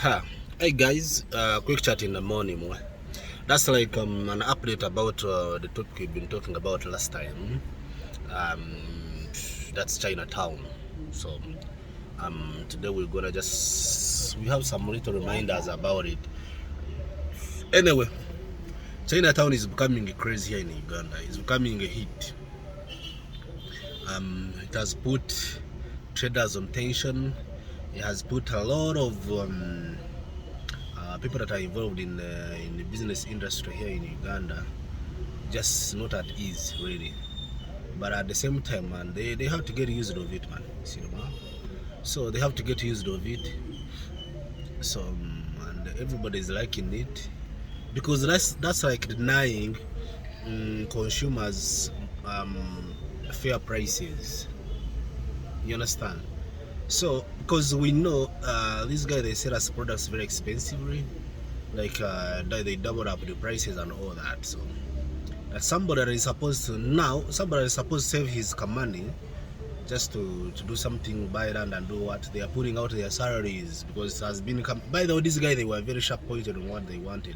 Hey guys, quick chat in the morning. That's like an update about the topic we've been talking about last time. Um, that's Chinatown. So today we're gonna we have some little reminders about it. Anyway, Chinatown is becoming crazy here in Uganda. It's becoming a hit. It has put traders on tension. It has put a lot of people that are involved in the business industry here in Uganda just not at ease really, but at the same time, man, they have to get used of it, man. See, man? So they have to get used of it. So and everybody's liking it because that's like denying consumers fair prices. You understand? So because we know these guys, they sell us products very expensively, like they double up the prices and all that. So that somebody is supposed to save his money just to do something, buy land and do what they are putting out their salaries, because it has been by the way, these guys, they were very sharp pointed on what they wanted.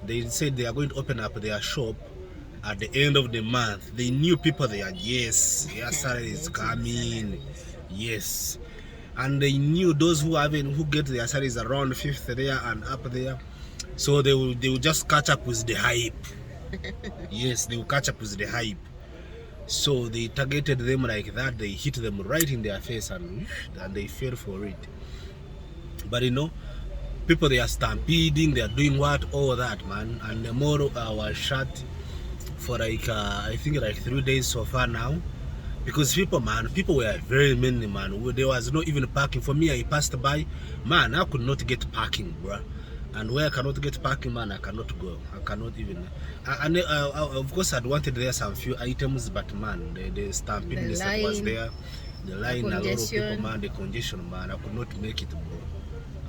They said they are going to open up their shop at the end of the month. They knew people there, yes, their salary is coming, yes, and they knew those who get their salaries around 5th there and up there, so they will just catch up with the hype. Yes, they will catch up with the hype. So they targeted them like that. They hit them right in their face, and they fell for it. But you know, people, they are stampeding, they are doing what, all that, man. And the mall was shut for like I think like 3 days so far now, because people were very many, man. There was no even parking for me. I passed by, man, I could not get parking, bro. And where I cannot get parking, man, I cannot go. I cannot even. And of course, I'd wanted there some few items, but man, the stampedness that was there, the line, a lot of people, man, the congestion, man, I could not make it, bro.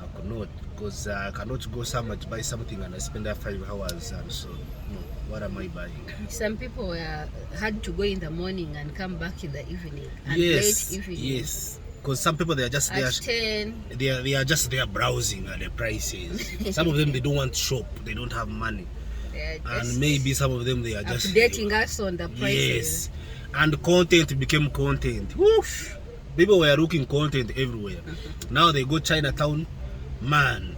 I could not, because I cannot go somewhere to buy something and I spend there 5 hours, and so no, what am I buying? Some people had to go in the morning and come back in the evening. And Yes, late evening. yes. Because some people, they are just there. 10. They are just there browsing at the prices. Some of them, they don't want to shop. They don't have money. And maybe some of them, they are just updating us on the prices. Yes. And content became content. Woof. People were looking content everywhere. Now they go Chinatown, man.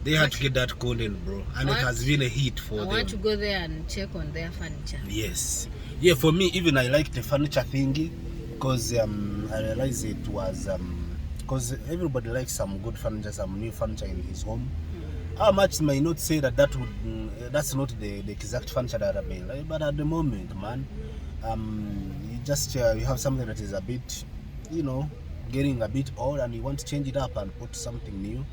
They had to get that content, bro. And it has been a hit for them. I want to go there and check on their furniture. Yes. Yeah, for me, even I like the furniture thingy, because I realized it was because everybody likes some good furniture, some new furniture in his home. How much may not say that that's not the exact furniture that I mean, but at the moment, man, you just you have something that is a bit, getting a bit old, and you want to change it up and put something new,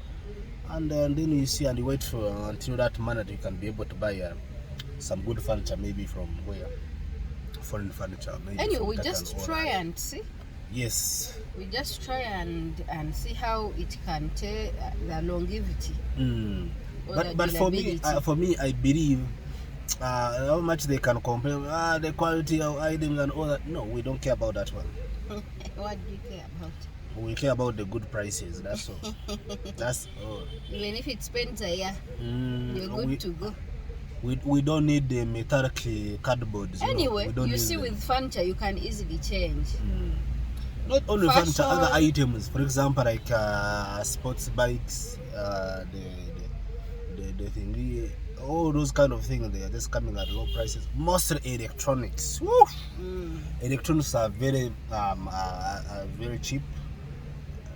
and then you see and you wait for until that month that you can be able to buy some good furniture, maybe from where. Foreign furniture. Anyway, we just try and see. Yes. We just try and see how it can take the longevity. But for me, I believe how much they can compare the quality of items and all that. No, we don't care about that one. What do you care about? We care about the good prices. That's all. That's all. Even if it spends a year, you're good to go. We don't need the metallic cardboard. Anyway, you see, with furniture you can easily change. Not only furniture, other items. For example, like sports bikes, the thingy, all those kind of things. They are just coming at low prices. Mostly electronics. Electronics are very cheap.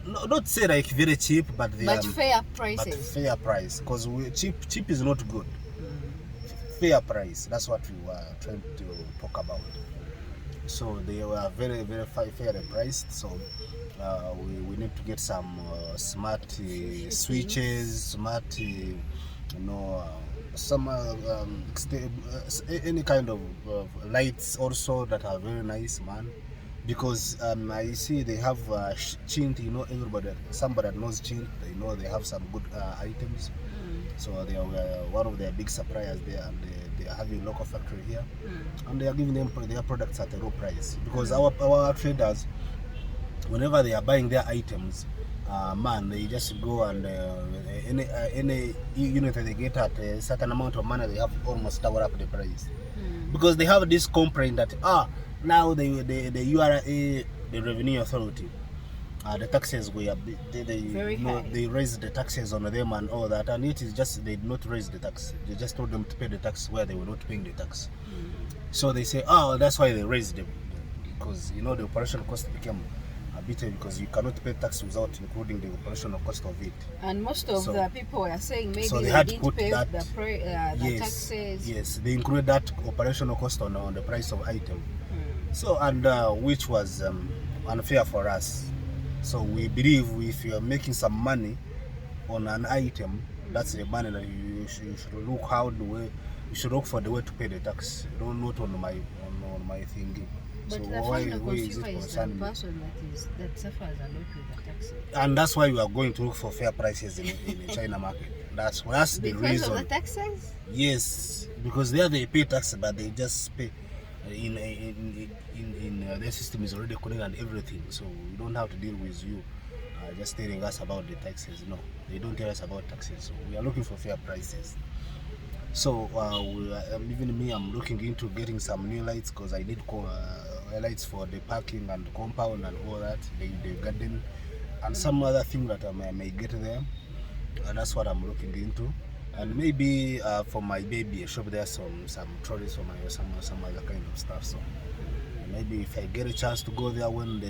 No, not say like very cheap, but fair prices. But fair price, because cheap is not good. Fair price, that's what we were trying to talk about. So they were very, very fair priced. So we need to get some smart switches, smart, some any kind of lights also that are very nice, man. Because I see they have Chint, somebody that knows Chint, they have some good items. So they are one of their big suppliers there, and they are having a local factory here, and they are giving them their products at a low price. Because our traders, whenever they are buying their items, man, they just go and any unit that they get at a certain amount of money, they have almost double up the price. Because they have this complaint that now the URA, the Revenue Authority, the taxes were they raised the taxes on them and all that, and it is just they did not raise the tax. They just told them to pay the tax where they were not paying the tax. So they say, that's why they raised them, because the operation cost became a bit, because you cannot pay tax without including the operational cost of it. And most of the people are saying maybe so they had didn't put pay that, the taxes. Yes, they include that operational cost on the price of item. So, and which was unfair for us. So we believe if you are making some money on an item, that's the money that you should look you should look for the way to pay the tax. Don't not on my thingy. But so the why final is consumer it is the concerning? person that suffers a lot with the taxes. And that's why we are going to look for fair prices in the China market. That's the reason. Because of the taxes? Yes, because there they pay tax, but they just pay in their system is already connected and everything. So we don't have to deal with you just telling us about the taxes. No, they don't tell us about taxes. So we are looking for fair prices. So even me, I'm looking into getting some new lights, because I need lights for the parking and the compound and all that, the garden, and some other thing that I may get there. And that's what I'm looking into. And maybe for my baby, I shop there some trolleys for some other kind of stuff. So maybe if I get a chance to go there when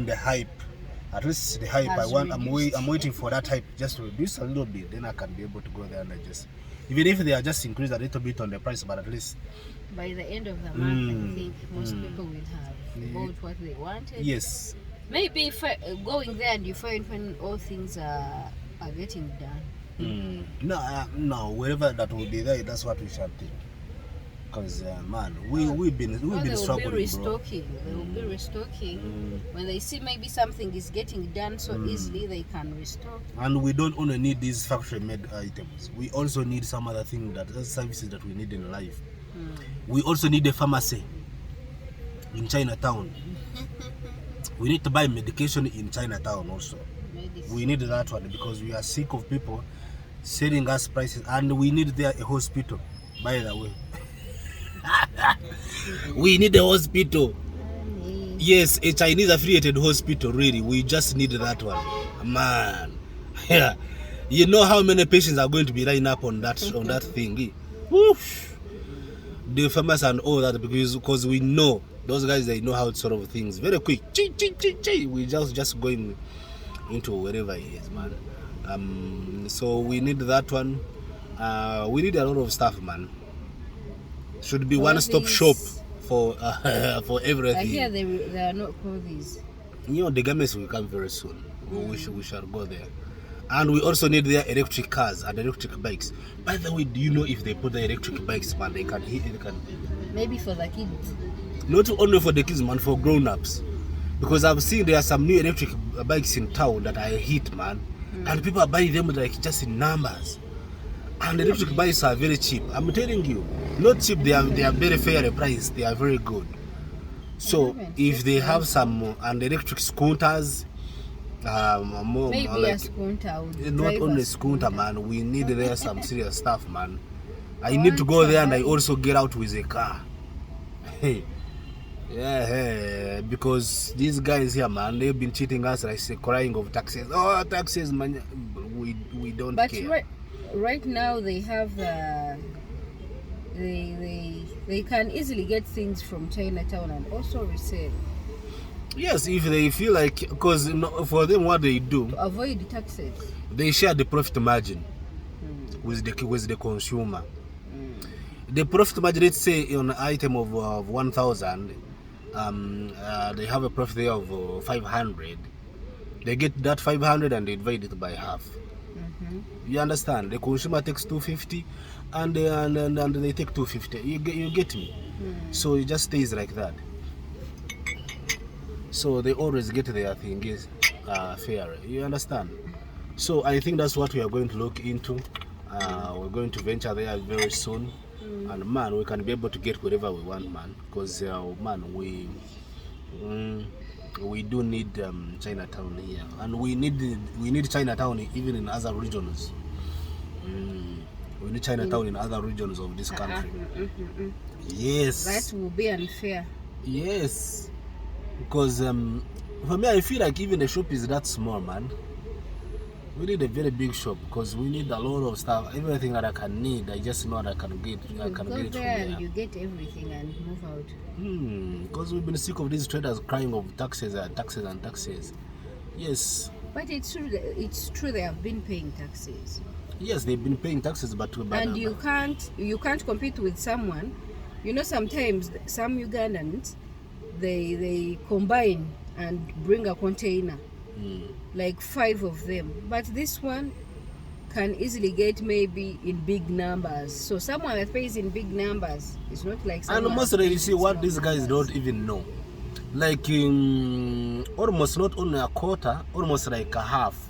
the hype, at least the hype I'm waiting for that hype just to reduce a little bit, then I can be able to go there and even if they are just increase a little bit on the price, but at least by the end of the month, I think most people will have bought what they wanted. Yes. Maybe if going there and you find when all things are getting done. No, wherever that will be there, that's what we shall think. Because man, we've been struggling, They will be restocking when they see maybe something is getting done so easily, they can restock. And we don't only need these factory-made items. We also need some other thing services that we need in life. We also need a pharmacy in Chinatown. We need to buy medication in Chinatown also. We need that one, because we are sick of people selling us prices, and we need there a hospital, by the way. We need a hospital. Yes, a Chinese affiliated hospital, really. We just need that one. Man. Yeah. You know how many patients are going to be lining up on that thing. Woof. The pharmacy and all that, because we know those guys, they know how to solve things very quick. We just going into wherever it is, man. So we need that one. We need a lot of stuff, man. Should be one-stop shop for everything. I hear they are not clothes. The garments will come very soon. We shall go there. And we also need their electric cars and electric bikes. By the way, do you know if they put the electric bikes, man, they can maybe for the kids. Not only for the kids, man, for grown-ups. Because I've seen there are some new electric bikes in town that I hit, man. And people are buying them like just in numbers. And electric bikes are very cheap. I'm telling you, not cheap. They are very fair price. They are very good. So if they have some and electric scooters, more maybe like a scooter. Not only scooter, man. We need there some serious stuff, man. I need to go there and I also get out with a car. Hey. Yeah, because these guys here, man, they've been cheating us, like say, crying of taxes. Oh, taxes, man. We don't care. But right now they have they can easily get things from Chinatown and also resell. Yes, if they feel like, because for them, what they do to avoid taxes, they share the profit margin with the consumer. The profit margin, let's say on an item of 1,000. They have a profit there of 500. They get that 500 and they divide it by half. You understand? The consumer takes 250 and they take 250. You get me? So it just stays like that. So they always get their thing is fair. You understand? So I think that's what we are going to look into. We're going to venture there very soon. And man, we can be able to get whatever we want, man. Because man, we do need Chinatown here, and we need Chinatown even in other regions. We need Chinatown in other regions of this country. Yes. That will be unfair. Yes, because for me, I feel like even the shop is that small, man. We need a very big shop because we need a lot of stuff. Everything that I can need, I just know that I can get. I can go get it there from and there. you get everything and move out. Because we've been sick of these traders crying of taxes and taxes and taxes. Yes. But it's true. It's true. They have been paying taxes. Yes, they've been paying taxes, but and you can't compete with someone. You know, sometimes some Ugandans they combine and bring a container, like 5 of them. But this one can easily get maybe in big numbers. So someone that pays in big numbers is not like someone. And most of you see what these guys don't even know. Like almost not only a quarter, almost like a half.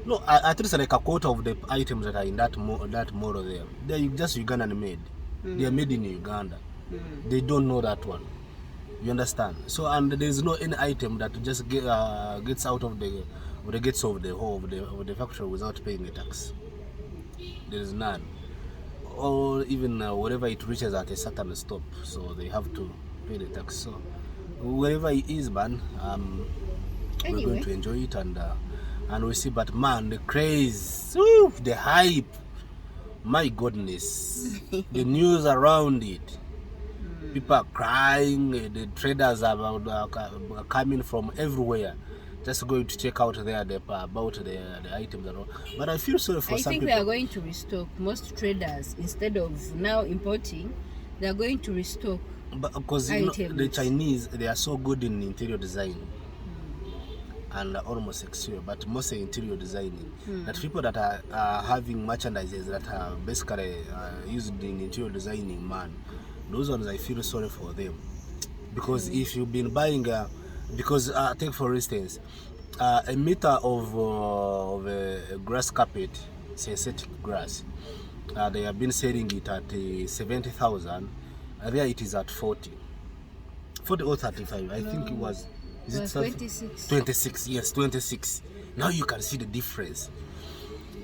No, at least like a quarter of the items that are in that model there. They're just Ugandan made. They are made in Uganda. They don't know that one. You understand? So, and there's no any item that just gets out of the gates of the factory without paying a tax. There is none. Or even wherever it reaches at a certain stop, so they have to pay the tax. So, wherever it is, man, we're going to enjoy it and we see. But man, the craze, the hype, my goodness, the news around it. People are crying. The traders are coming from everywhere, just going to check out there about the items and all. But I feel sorry for some people. I think they are going to restock. Most traders, instead of now importing, they are going to restock. But because the Chinese, they are so good in interior design and almost exterior, but mostly interior designing. That people that are having merchandises that are basically used in interior designing, man, those ones I feel sorry for them. Because if you've been buying, take for instance, a meter of a grass carpet, synthetic grass, they have been selling it at 70,000. There it is at 40 or 35. I think it was. Is it 26? 26, yes, 26. Now you can see the difference.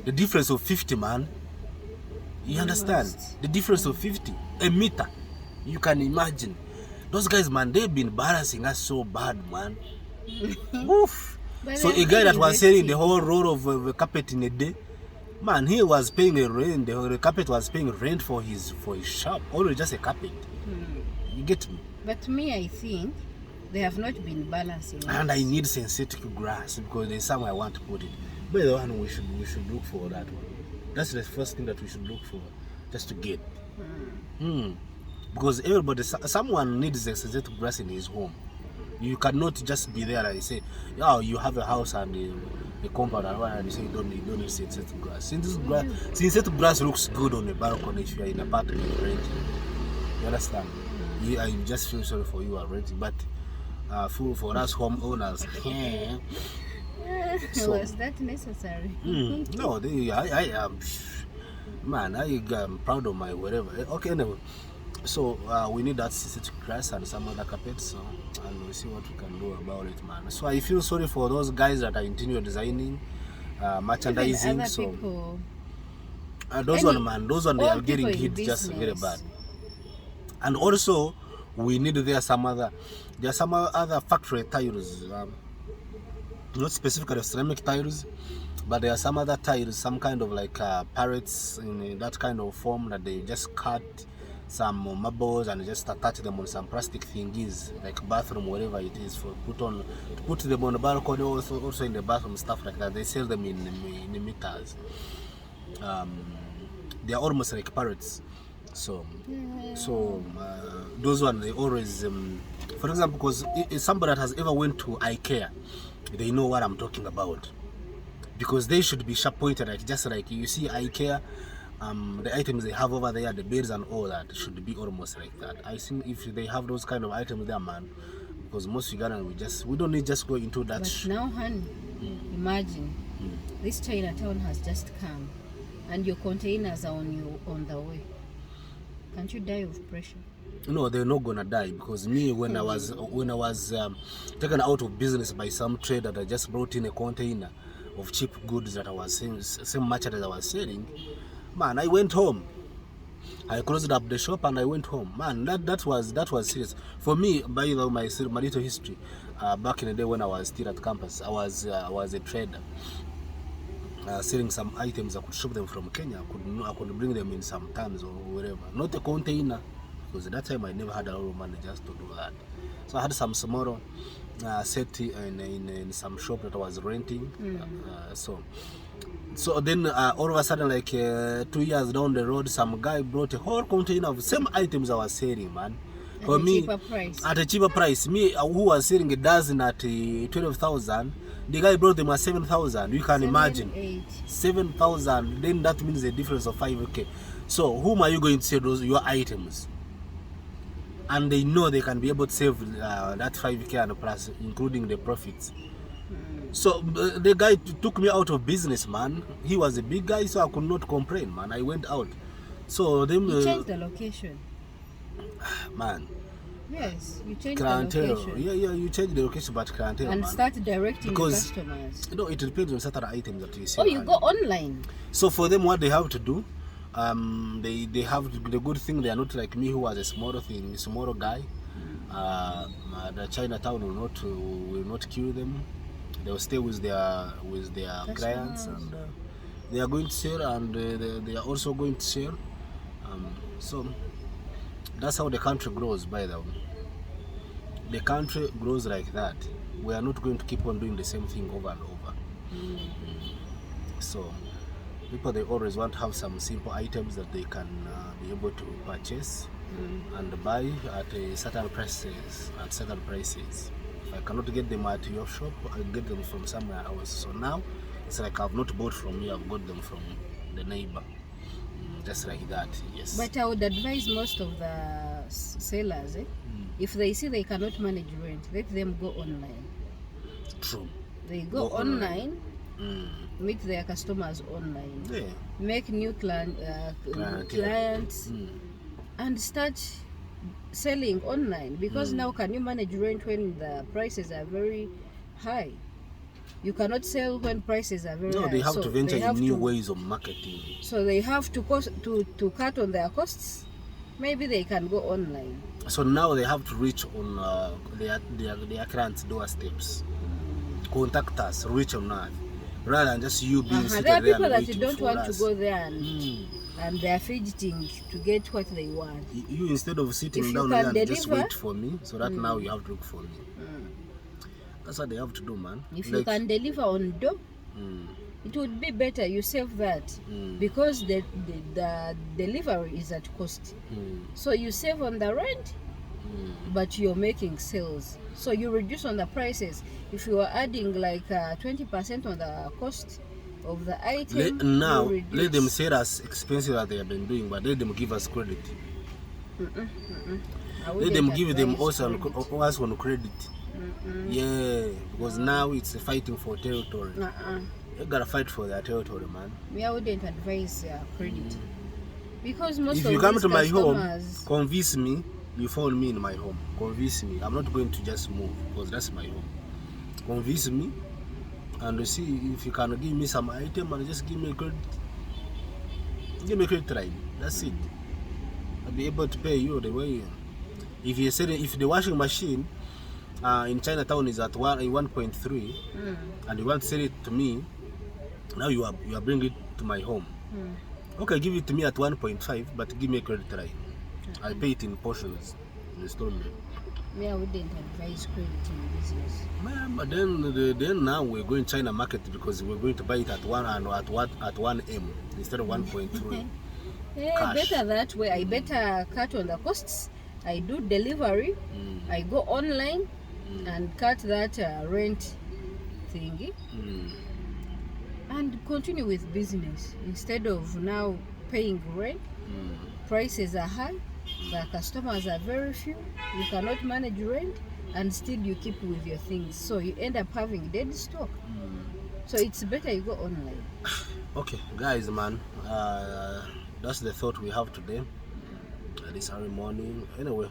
The difference of 50, man. You understand? The difference of 50, a meter. You can imagine. Those guys, man, they've been embarrassing us so bad, man. Oof. So a guy that was selling the whole roll of carpet in a day, man, he was paying a rent. The carpet was paying rent for his shop. Only just a carpet. You get me? But me, I think they have not been balancing. And I need synthetic grass because there's somewhere I want to put it. But the one we should look for that one. That's the first thing that we should look for, just to get. Because someone needs a synthetic grass in his home. You cannot just be there and say, "Oh, you have a house and a compound and you say you don't need synthetic grass." Synthetic grass looks good on a balcony if you are in an apartment renting. You understand? I just feel sorry for you already, but for us homeowners, was that necessary? No, I am, man. I am proud of my whatever. Okay, anyway. So we need that synthetic grass and some other carpets, and we'll see what we can do about it, man. So I feel sorry for those guys that are interior designing, merchandising. So those one they are getting hit just very bad. And also, we need there are some other factory tiles, not specifically ceramic tiles, but there are some other tiles, some kind of like parrots in that kind of form that they just cut some marbles and just attach them on some plastic thingies, like bathroom, whatever it is, to put them on the balcony, also in the bathroom, stuff like that. They sell them in meters. They are almost like parrots. So those ones, they always, for example, because if somebody that has ever went to IKEA, they know what I'm talking about, because they should be sharp pointed, like just like you see IKEA, the items they have over there, the beds and all that should be almost like that. I think if they have those kind of items there, man, because most Ugandans we don't need just go into that. But now, honey, imagine this Chinatown has just come, and your containers are on the way. Can't you die of pressure? No, they're not gonna die, because me, when I was taken out of business by some trader that just brought in a container of cheap goods that I was selling, same merchant that I was selling, man, I went home. I closed up the shop and I went home. Man, that was serious for me. By the way, my little history, back in the day when I was still at campus, I was a trader, selling some items. I could ship them from Kenya. I could bring them in some tons or wherever, not a container, because at that time I never had a lot of money just to do that. So I had some small set in some shop that I was renting. So then all of a sudden, like 2 years down the road, some guy brought a whole container of same items I was selling, man. For me, cheaper price. At a cheaper price. Me, who was selling a dozen at 12,000, the guy brought them at 7,000. You can imagine. 7,000. Then that means a difference of 5K. So whom are you going to sell your items? And they know they can be able to save that 5K and plus, including the profits. So the guy took me out of business, man. He was a big guy, so I could not complain, man. I went out. So then you changed the location, man. Yes, you changed clientele. the location. Yeah, you change the location, but clientele, and man. Start directing the Because, customers. It depends on certain items that you see. Oh, you go online. So for them, what they have to do, they have the good thing. They are not like me, who was a smaller guy. The Chinatown will not kill them. They will stay with their clients, and they are going to sell, and they are also going to sell. So that's how the country grows. By the way, the country grows like that. We are not going to keep on doing the same thing over and over. So people, they always want to have some simple items that they can be able to purchase and buy at certain prices. If I cannot get them at your shop, I'll get them from somewhere else. So now it's like I've not bought from you, I've got them from the neighbor. Just like that, yes. But I would advise most of the sellers, if they see they cannot manage rent, let them go online. True. They go online, meet their customers online, make new clients, and start selling online, because now can you manage rent when the prices are very high? You cannot sell when prices are very high. No, they have to venture in new ways of marketing. So they have to cut on their costs. Maybe they can go online. So now they have to reach on their clients' doorsteps. Contact us, reach on us, rather than just you being seated there. There are people that you don't want to go there and they are fidgeting to get what they want. You, instead of sitting down there and just wait for me, so that now you have to look for me. That's what they have to do, man. If you can deliver on door, it would be better. You save that because the delivery is at cost. So you save on the rent, but you're making sales. So you reduce on the prices. If you are adding like 20% on the cost of the item, let them sell us expensive as they have been doing, but let them give us credit. Let them give them also us on credit. Yeah, because now it's fighting for territory. You gotta fight for that territory, man. Me, I wouldn't advise credit, because most if of you come to my home, customers... convince me. You found me in my home. Convince me. I'm not going to just move, because that's my home. Convince me, and see if you can give me some item and just give me a credit. Give me a credit line. That's it. I'll be able to pay you the way. If you said if the washing machine in Chinatown is at 1.3, and you want to sell it to me, now you are bringing it to my home. Okay, give it to me at 1.5, but give me a credit line. I pay it in portions, in installment. Me, I wouldn't advise credit in business. Man, but then now we're going China market, because we're going to buy it at 1M instead of 1.3. Yeah, better that way. I better cut on the costs. I do delivery. I go online and cut that rent thingy, and continue with business instead of now paying rent. Prices are high. The customers are very few. You cannot manage rent, and still you keep with your things. So you end up having dead stock. So it's better you go online. Okay, guys, man. That's the thought we have today. this early morning. Anyway,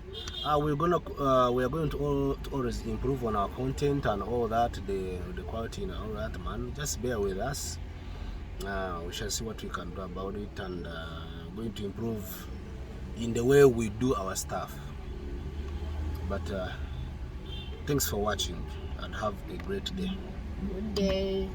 we are going to always improve on our content and all that, the quality and all that, man. Just bear with us. We shall see what we can do about it, and going to improve in the way we do our stuff. But thanks for watching and have a great day. Good day.